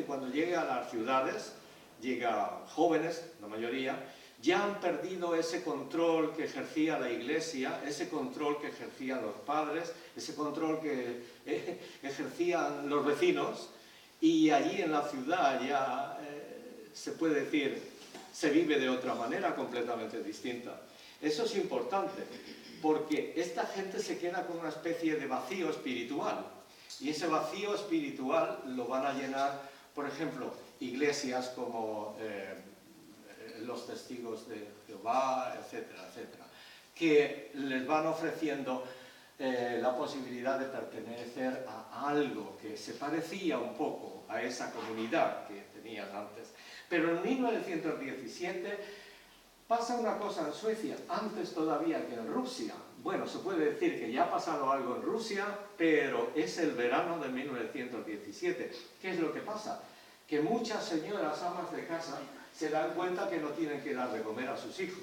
gente cuando llegue a las ciudades, llega jóvenes, la mayoría, ya han perdido ese control que ejercía la Iglesia, ese control que ejercían los padres, ese control que ejercían los vecinos, y allí en la ciudad ya se puede decir, se vive de otra manera completamente distinta. Eso es importante, porque esta gente se queda con una especie de vacío espiritual, y ese vacío espiritual lo van a llenar, por ejemplo, iglesias como los testigos de Jehová, etcétera, etcétera, que les van ofreciendo la posibilidad de pertenecer a algo que se parecía un poco a esa comunidad que tenían antes. Pero en 1917 pasa una cosa en Suecia, antes todavía que en Rusia. Bueno, se puede decir que ya ha pasado algo en Rusia, pero es el verano de 1917. ¿Qué es lo que pasa? Que muchas señoras amas de casa se dan cuenta que no tienen que dar de comer a sus hijos.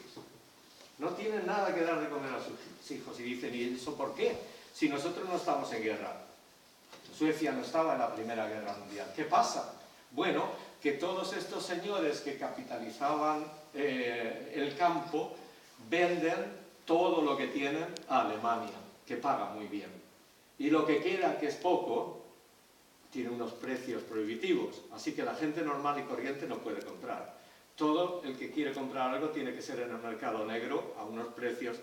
No tienen nada que dar de comer a sus hijos. Y dicen, ¿y eso por qué? Si nosotros no estamos en guerra. Suecia no estaba en la Primera Guerra Mundial. ¿Qué pasa? Bueno, que todos estos señores que capitalizaban el campo venden todo lo que tienen a Alemania, que paga muy bien. Y lo que queda, que es poco, tiene unos precios prohibitivos. Así que la gente normal y corriente no puede comprar. Todo el que quiere comprar algo tiene que ser en el mercado negro a unos precios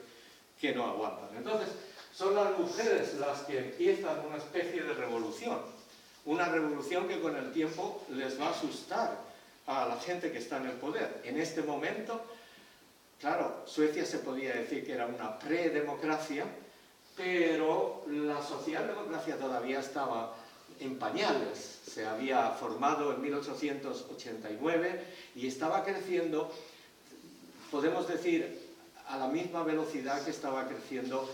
que no aguantan. Entonces, son las mujeres las que empiezan una especie de revolución. Una revolución que con el tiempo les va a asustar a la gente que está en el poder. En este momento, claro, Suecia se podía decir que era una predemocracia, pero la socialdemocracia todavía estaba en pañales. Se había formado en 1889 y estaba creciendo, podemos decir, a la misma velocidad que estaba creciendo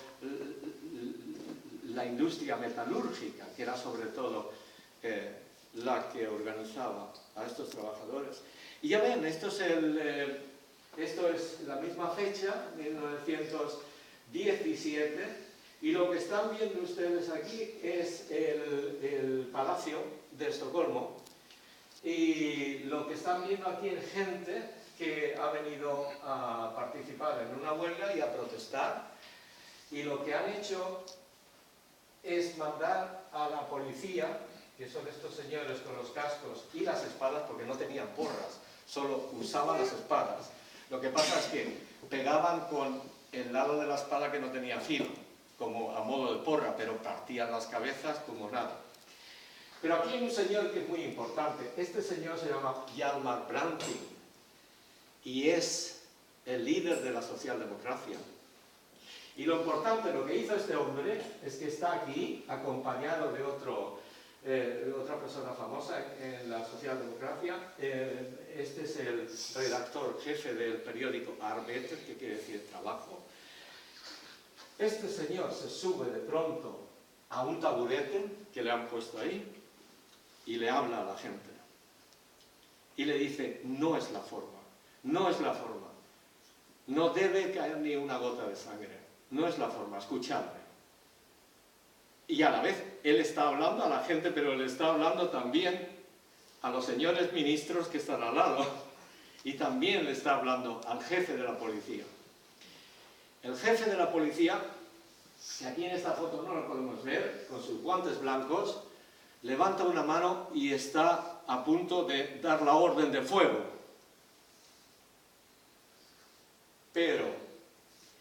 la industria metalúrgica, que era sobre todo la que organizaba a estos trabajadores. Y ya ven, esto es la misma fecha, 1917, y lo que están viendo ustedes aquí es el Palacio de Estocolmo, y lo que están viendo aquí es gente que ha venido a participar en una huelga y a protestar, y lo que han hecho es mandar a la policía, que son estos señores con los cascos y las espadas, porque no tenían porras, solo usaban las espadas. Lo que pasa es que pegaban con el lado de la espada que no tenía filo, como a modo de porra, pero partían las cabezas como nada. Pero aquí hay un señor que es muy importante. Este señor se llama Hjalmar Branting y es el líder de la socialdemocracia. Y lo importante, lo que hizo este hombre, es que está aquí acompañado de otra persona famosa en la socialdemocracia. Este es el redactor jefe del periódico Arbeiter, que quiere decir trabajo. Este señor se sube de pronto a un taburete que le han puesto ahí y le habla a la gente. Y le dice, no es la forma, no es la forma. No debe caer ni una gota de sangre. No es la forma, escuchadme. Y a la vez, él está hablando a la gente, pero le está hablando también a los señores ministros que están al lado. Y también le está hablando al jefe de la policía. El jefe de la policía, que aquí en esta foto no lo podemos ver, con sus guantes blancos, levanta una mano y está a punto de dar la orden de fuego. Pero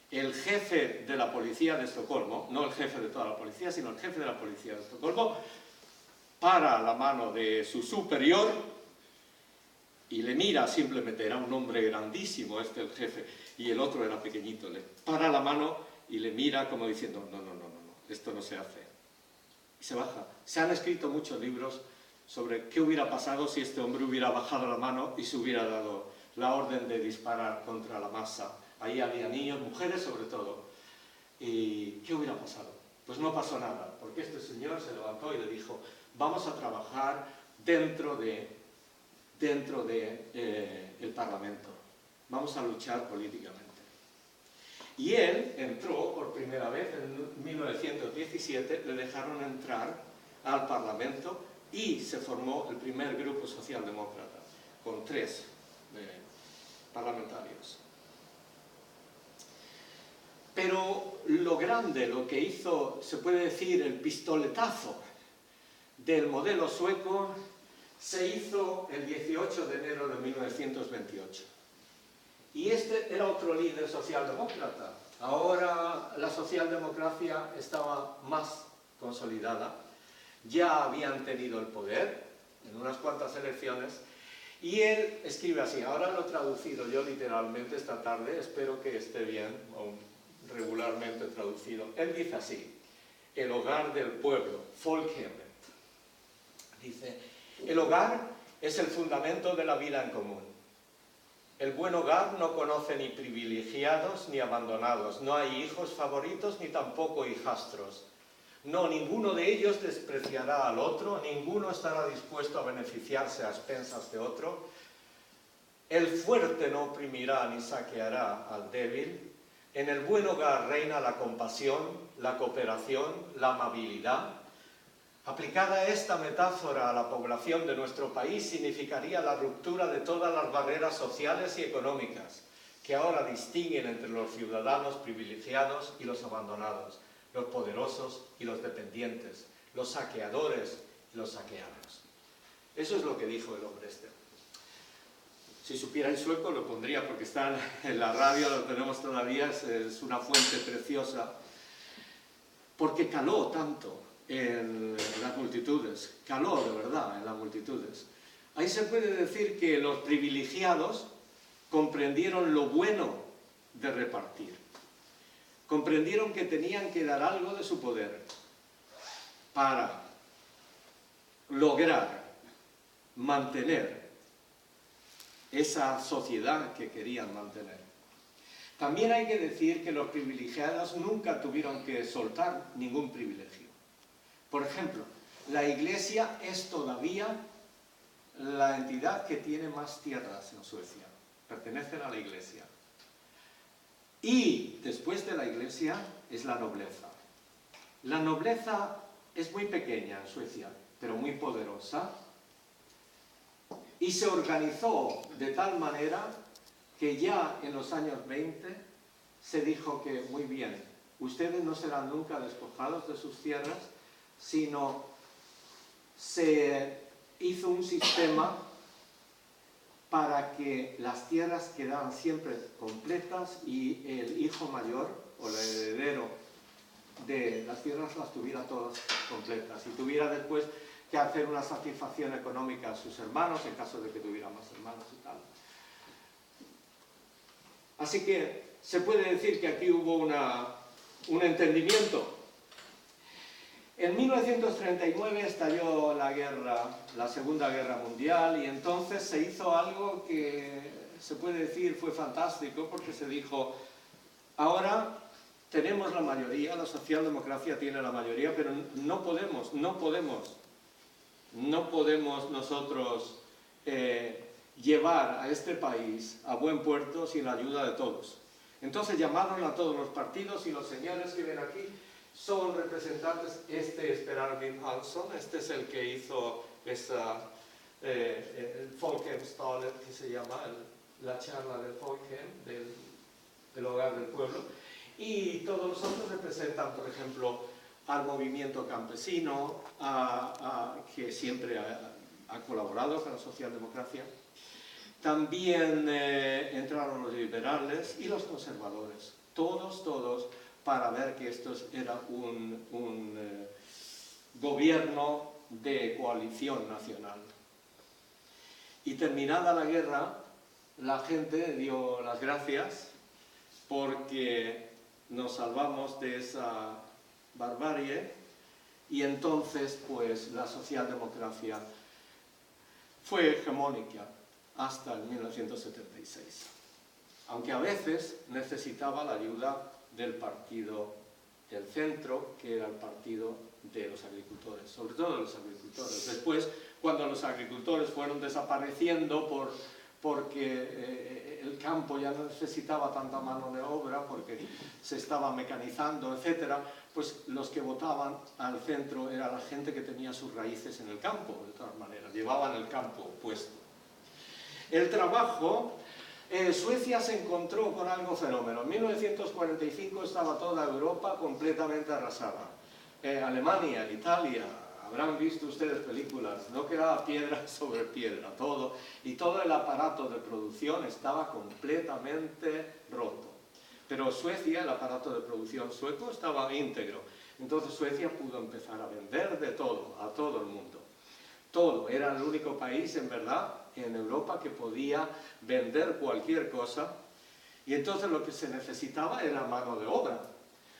el jefe de la policía de Estocolmo, no el jefe de toda la policía, sino el jefe de la policía de Estocolmo, para la mano de su superior y le mira simplemente, era un hombre grandísimo el jefe, y el otro era pequeñito, le para la mano y le mira como diciendo, no, esto no se hace. Y se baja. Se han escrito muchos libros sobre qué hubiera pasado si este hombre hubiera bajado la mano y se hubiera dado la orden de disparar contra la masa. Ahí había niños, mujeres sobre todo. ¿Y qué hubiera pasado? Pues no pasó nada, porque este señor se levantó y le dijo, vamos a trabajar dentro de el Parlamento. Vamos a luchar políticamente. Y él entró por primera vez en 1917, le dejaron entrar al Parlamento y se formó el primer grupo socialdemócrata, con 3 parlamentarios. Pero lo grande, lo que hizo, se puede decir, el pistoletazo del modelo sueco, se hizo el 18 de enero de 1928. Y este era otro líder socialdemócrata. Ahora la socialdemocracia estaba más consolidada, ya habían tenido el poder en unas cuantas elecciones, y él escribe así, ahora lo he traducido yo literalmente esta tarde, espero que esté bien, o regularmente traducido. Él dice así, el hogar del pueblo, Folkhemmet. Dice, el hogar es el fundamento de la vida en común. El buen hogar no conoce ni privilegiados ni abandonados, no hay hijos favoritos ni tampoco hijastros. No, ninguno de ellos despreciará al otro, ninguno estará dispuesto a beneficiarse a expensas de otro. El fuerte no oprimirá ni saqueará al débil. En el buen hogar reina la compasión, la cooperación, la amabilidad. Aplicada esta metáfora a la población de nuestro país significaría la ruptura de todas las barreras sociales y económicas que ahora distinguen entre los ciudadanos privilegiados y los abandonados, los poderosos y los dependientes, los saqueadores y los saqueados. Eso es lo que dijo el hombre este. Si supierais sueco lo pondría porque está en la radio, lo tenemos todavía, es una fuente preciosa, porque caló tanto en las multitudes, caló de verdad en las multitudes. Ahí se puede decir que los privilegiados comprendieron lo bueno de repartir. Comprendieron que tenían que dar algo de su poder para lograr mantener esa sociedad que querían mantener. También hay que decir que los privilegiados nunca tuvieron que soltar ningún privilegio. Por ejemplo, la Iglesia es todavía la entidad que tiene más tierras en Suecia. Pertenecen a la Iglesia. Y después de la Iglesia es la nobleza. La nobleza es muy pequeña en Suecia, pero muy poderosa. Y se organizó de tal manera que ya en los años 20 se dijo que, muy bien, ustedes no serán nunca despojados de sus tierras, sino se hizo un sistema para que las tierras quedaran siempre completas y el hijo mayor o el heredero de las tierras las tuviera todas completas y tuviera después que hacer una satisfacción económica a sus hermanos en caso de que tuviera más hermanos y tal. Así que se puede decir que aquí hubo un entendimiento. En 1939 estalló la Segunda Guerra Mundial, y entonces se hizo algo que se puede decir fue fantástico, porque se dijo, ahora tenemos la mayoría, la socialdemocracia tiene la mayoría, pero no podemos nosotros llevar a este país a buen puerto sin la ayuda de todos. Entonces llamaron a todos los partidos, y los señores que ven aquí son representantes. Este es Per Arvid Hansson, este es el que hizo el Folkhemstalet, que se llama la charla del Folkhem, del hogar del pueblo, y todos los otros representan, por ejemplo, al movimiento campesino, que siempre ha colaborado con la socialdemocracia. También entraron los liberales y los conservadores, todos, para ver que esto era un gobierno de coalición nacional. Y terminada la guerra, la gente dio las gracias porque nos salvamos de esa barbarie, y entonces pues la socialdemocracia fue hegemónica hasta el 1976, aunque a veces necesitaba la ayuda del partido del centro, que era el partido de los agricultores, sobre todo de los agricultores. Después, cuando los agricultores fueron desapareciendo porque el campo ya no necesitaba tanta mano de obra, porque se estaba mecanizando, etc., pues los que votaban al centro era la gente que tenía sus raíces en el campo, de todas maneras, llevaban el campo puesto. El trabajo, Suecia se encontró con algo fenómeno. En 1945 estaba toda Europa completamente arrasada. Alemania, Italia, habrán visto ustedes películas, no quedaba piedra sobre piedra, todo, y todo el aparato de producción estaba completamente roto. Pero Suecia, el aparato de producción sueco, estaba íntegro. Entonces Suecia pudo empezar a vender de todo, a todo el mundo. Todo, era el único país, en verdad, en Europa que podía vender cualquier cosa. Y entonces lo que se necesitaba era mano de obra.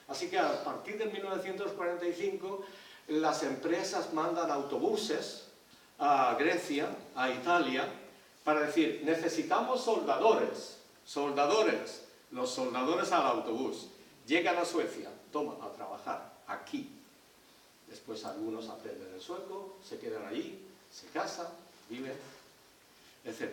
Así que a partir de 1945, las empresas mandan autobuses a Grecia, a Italia, para decir, necesitamos soldadores, soldadores. Los soldadores al autobús llegan a Suecia, toma, a trabajar, aquí. Después algunos aprenden el sueco, se quedan allí, se casan, viven, etc.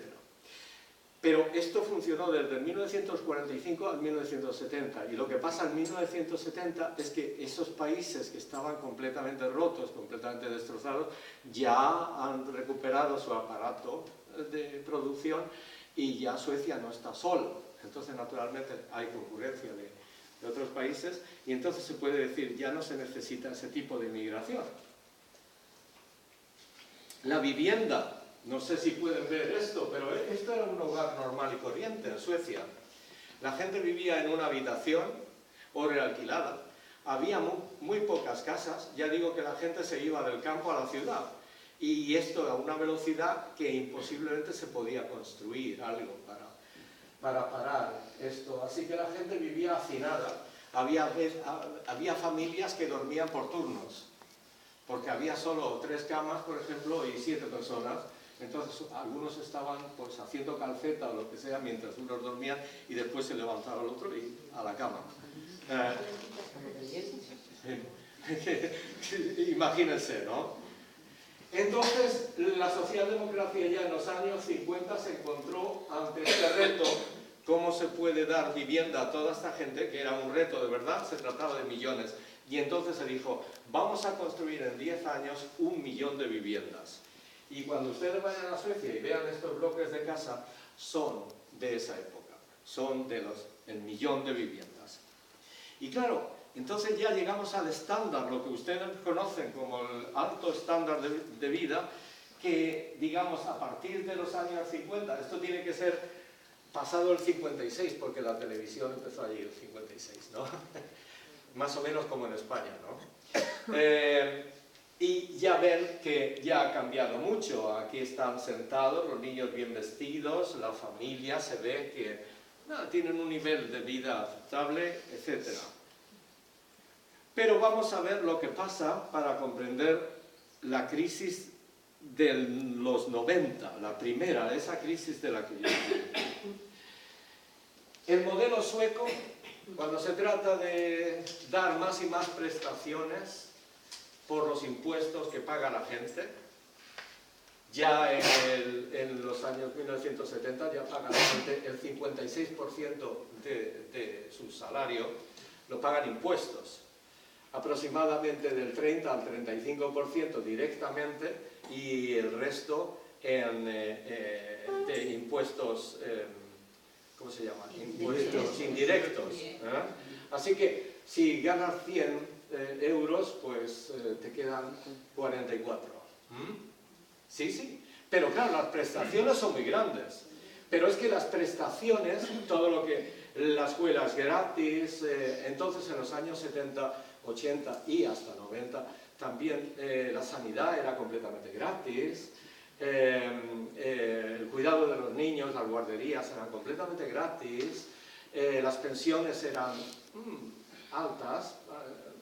Pero esto funcionó desde 1945 al 1970, y lo que pasa en 1970 es que esos países que estaban completamente rotos, completamente destrozados, ya han recuperado su aparato de producción y ya Suecia no está solo. Entonces, naturalmente, hay concurrencia de otros países y entonces se puede decir, ya no se necesita ese tipo de inmigración. La vivienda, no sé si pueden ver esto, pero esto era un hogar normal y corriente en Suecia. La gente vivía en una habitación o realquilada. Había muy pocas casas, ya digo que la gente se iba del campo a la ciudad. Y esto a una velocidad que imposiblemente se podía construir algo para parar esto. Así que la gente vivía hacinada. Había familias que dormían por turnos, porque había solo 3 camas, por ejemplo, y 7 personas. Entonces algunos estaban pues haciendo calceta o lo que sea mientras unos dormían y después se levantaba el otro y a la cama. Imagínense, ¿no? Entonces, la socialdemocracia ya en los años 50 se encontró ante este reto, cómo se puede dar vivienda a toda esta gente, que era un reto de verdad, se trataba de millones. Y entonces se dijo, vamos a construir en 10 años 1 millón de viviendas. Y cuando ustedes vayan a Suecia y vean estos bloques de casa, son de esa época, son de el millón de viviendas. Y claro, entonces ya llegamos al estándar, lo que ustedes conocen como el alto estándar de vida, que digamos a partir de los años 50, esto tiene que ser pasado el 56, porque la televisión empezó allí el 56, ¿no? Más o menos como en España, ¿no? Y ya ven que ya ha cambiado mucho, aquí están sentados los niños bien vestidos, la familia se ve que tienen un nivel de vida aceptable, etc. Pero vamos a ver lo que pasa para comprender la crisis de los 90, la primera, esa crisis de la que yo hablo. El modelo sueco, cuando se trata de dar más y más prestaciones por los impuestos que paga la gente, ya en los años 1970 ya paga la gente el 56% de su salario, lo pagan impuestos. Aproximadamente del 30 al 35% directamente y el resto de impuestos, ¿cómo se llama? Impuestos indirectos. Así que si ganas 100 euros, pues te quedan 44. Sí, sí. Pero claro, las prestaciones son muy grandes. Pero es que las prestaciones, todo lo que la escuela es gratis, entonces en los años 70, 80 y hasta 90 también la sanidad era completamente gratis, el cuidado de los niños, las guarderías eran completamente gratis, las pensiones eran altas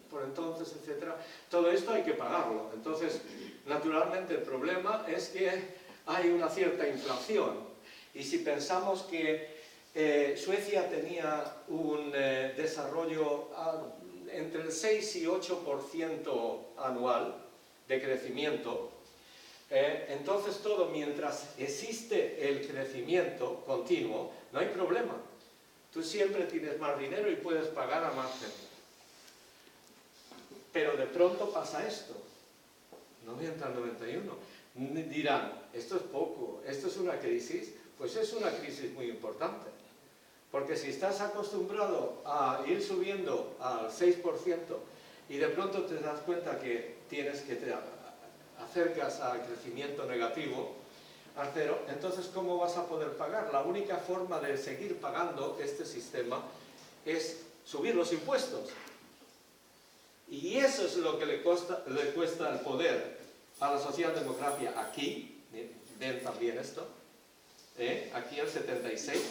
por entonces, etc. Todo esto hay que pagarlo. Entonces, naturalmente el problema es que hay una cierta inflación. Y si pensamos que Suecia tenía un desarrollo entre el 6 y 8% anual de crecimiento, entonces todo, mientras existe el crecimiento continuo, no hay problema. Tú siempre tienes más dinero y puedes pagar a más gente. pero de pronto pasa esto. 90 al 91. Dirán, esto es poco, esto es una crisis. Pues es una crisis muy importante. Porque si estás acostumbrado a ir subiendo al 6% y de pronto te das cuenta que tienes que te acercas al crecimiento negativo, al cero, entonces ¿cómo vas a poder pagar? La única forma de seguir pagando este sistema es subir los impuestos. Y eso es lo que le cuesta el poder a la socialdemocracia aquí. Ven también esto. Aquí el 76,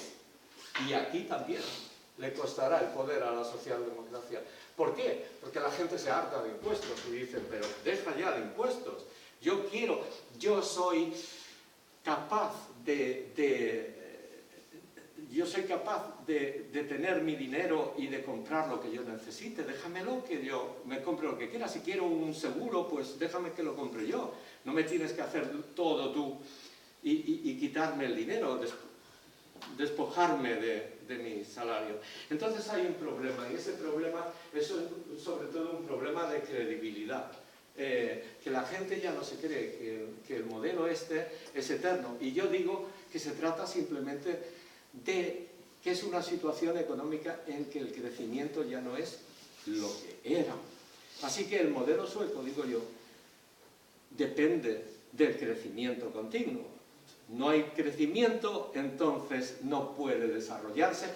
y aquí también le costará el poder a la socialdemocracia. ¿Por qué? Porque la gente se harta de impuestos y dicen, pero deja ya de impuestos. Yo soy capaz de tener mi dinero y de comprar lo que yo necesite. Déjamelo que yo me compre lo que quiera. Si quiero un seguro, pues déjame que lo compre yo. No me tienes que hacer todo tú y quitarme el dinero, despojarme de mi salario. Entonces hay un problema, y ese problema es sobre todo un problema de credibilidad. Que la gente ya no se cree que el modelo este es eterno. Y yo digo que se trata simplemente de que es una situación económica en que el crecimiento ya no es lo que era. Así que el modelo sueco, digo yo, depende del crecimiento continuo. No hay crecimiento, entonces no puede desarrollarse